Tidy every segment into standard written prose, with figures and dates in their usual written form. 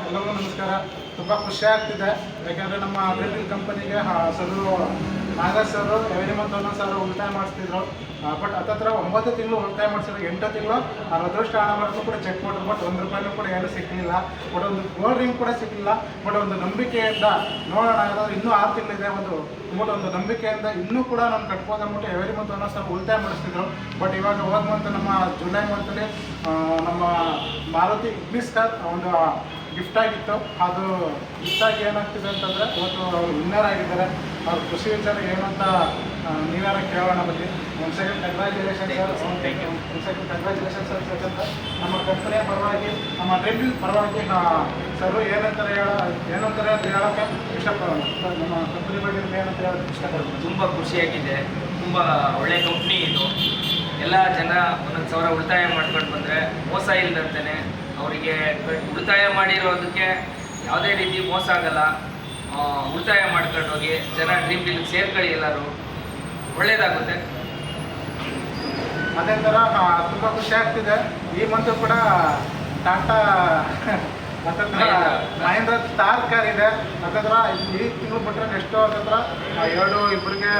ಎಲ್ಲರಿಗೂ ನಮಸ್ಕಾರ. ತುಂಬ ಖುಷಿ ಆಗ್ತಿದೆ, ಯಾಕೆಂದರೆ ನಮ್ಮ ಡ್ರಿಲ್ ಕಂಪನಿಗೆ ಸರು ನಾಗರಾಜ್ ಸರು ಎವ್ರಿ ಮಂತ್ 1,000 ಉಳಿತಾಯ ಮಾಡಿಸ್ತಿದ್ರು. ಬಟ್ ಹತ್ತತ್ರ 9 ತಿಂಗಳು ಉಳಿತಾಯ ಮಾಡಿಸಿದ್ರು. 8 ತಿಂಗಳು ಅವ್ರ ಅದೃಷ್ಟ ಹಣ ಬರೋದು ಕೂಡ ಚೆಕ್ ಮಾಡಿದ್ರು. ಬಟ್ 1 ರೂಪಾಯಿನೂ ಕೂಡ ಏನೂ ಸಿಕ್ಕಲಿಲ್ಲ. ಬಟ್ ಒಂದು ಗೋಲ್ಡ್ ರಿಂಗ್ ಕೂಡ ಸಿಕ್ಕಲಿಲ್ಲ. ಬಟ್ ಒಂದು ನಂಬಿಕೆಯಿಂದ ನೋಡೋಣ, ಯಾರಾದರೂ ಇನ್ನೂ 6 ತಿಂಗಳಿದೆ, ಒಂದು ನಂಬಿಕೆಯಿಂದ ಇನ್ನೂ ಕೂಡ ನಾನು ಕಟ್ಬೋದು ಅಂದ್ಬಿಟ್ಟು ಎವ್ರಿ ಮಂತ್ 1,000 ಉಳಿತಾಯ ಮಾಡಿಸ್ತಿದ್ರು. ಬಟ್ ಇವಾಗ ಹೋದ ಮಂತ್ ನಮ್ಮ ಜುಲೈ ಮಂತಲ್ಲಿ ನಮ್ಮ ಮಾರುತಿ ಇಗ್ನಿಸ್ಟಾರ್ ಒಂದು ಗಿಫ್ಟ್ ಆಗಿತ್ತು. ಅದು ಗಿಫ್ಟಾಗಿ ಏನಾಗ್ತಿದೆ ಅಂತಂದರೆ ಇವತ್ತು ಅವರು ವಿನ್ನರ್ ಆಗಿದ್ದಾರೆ. ಅವ್ರ ಖುಷಿ ವಿಚಾರ ಏನು ಅಂತ ನೀವ್ಯಾರ ಕೇಳೋಣ ಬನ್ನಿ. ಒಂದು ಸೆಕೆಂಡ್ ಕಂಗ್ರ್ಯಾಚುಲೇಷನ್ ಸರ್. ಒಂದು ಸೆಕೆಂಡ್ ಕಂಗ್ರ್ಯಾಚುಲೇಷನ್ ಸರ್. ಸೆಕೆಂಡ್ ನಮ್ಮ ಕಂಪನಿಯ ಪರವಾಗಿ, ನಮ್ಮ ಡ್ರಿಲ್ ಪರವಾಗಿ ಸರ್ ಏನಂತಾರೆ ಅಂತ ಹೇಳೋಕ್ಕೆ ಇಷ್ಟಪಡೋಣ. ನಮ್ಮ ಕಂಪನಿ ಬಗ್ಗೆ ಏನಂತ ಹೇಳೋಕ್ಕೆ ಇಷ್ಟಪಡ್ತೀನಿ. ತುಂಬ ಖುಷಿಯಾಗಿದೆ. ತುಂಬ ಒಳ್ಳೆಯ ಕಂಪ್ನಿ ಇದು. ಎಲ್ಲ ಜನ 1,000 ಉಳಿತಾಯ ಮಾಡ್ಕೊಂಡು ಬಂದರೆ ಮೋಸ ಇಲ್ಲದಂತೆ ಅವರಿಗೆ ಉಳಿತಾಯ ಮಾಡಿರೋದಕ್ಕೆ ಯಾವುದೇ ರೀತಿ ಮೋಸ ಆಗಲ್ಲ. ಉಳಿತಾಯ ಮಾಡ್ಕೊಂಡು ಹೋಗಿ ಜನ ಡ್ರೀಮ್ ಡೀಲ್ಗೆ ಸೇರ್ಕೊಳ್ಳಿ, ಎಲ್ಲರೂ ಒಳ್ಳೆಯದಾಗುತ್ತೆ. ಅದೇ ಥರ ತುಂಬ ಖುಷಿ ಆಗ್ತಿದೆ. ಈ ಮಂತು ಕೂಡ ಟಾಟಾ ಮಹೇಂದ್ರ ಥಾರ್ ಕಾರ್ ಇದೆ. ಅದರ ಈ ತಿಂಗಳು ಬಿಟ್ಟರೆ ನೆಕ್ಸ್ಟು ಅದರ ಇಬ್ಬರಿಗೆ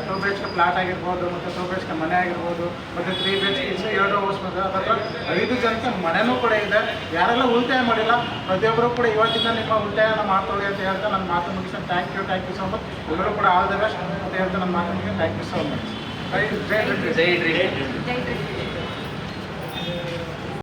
2 BHK ಫ್ಲಾಟ್ ಆಗಿರ್ಬೋದು, ಮತ್ತು 2 BHK ಮನೆ ಆಗಿರ್ಬೋದು, ಮತ್ತು 3 BHK 2 ಹೌಸ್ ಬಂದರೆ ಅದರ 5 ಜನಕ್ಕೆ ಮನೆಯೂ ಕೂಡ ಇದೆ. ಯಾರೆಲ್ಲ ಉಳಿತಾಯ ಮಾಡಿಲ್ಲ ಪ್ರತಿಯೊಬ್ಬರು ಕೂಡ ಇವತ್ತಿಂದ ನಿಮ್ಮ ಉಳಿತಾಯನ ಮಾಡ್ಕೊಳ್ಳಿ ಅಂತ ಹೇಳ್ತಾ ನನ್ನ ಮಾತು ಮುಗಿಸ್ತೀನಿ. Thank you so much. ಎಲ್ಲರೂ ಕೂಡ ಆಲ್ ದ ಬೆಸ್ಟ್ ಅಂತ ಹೇಳ್ತಾ ನನ್ನ ಮಾತು ಮುಗಿಸ್ತೀನಿ. Thank you so much. ಜೈ ಡ್ರೀಮ್.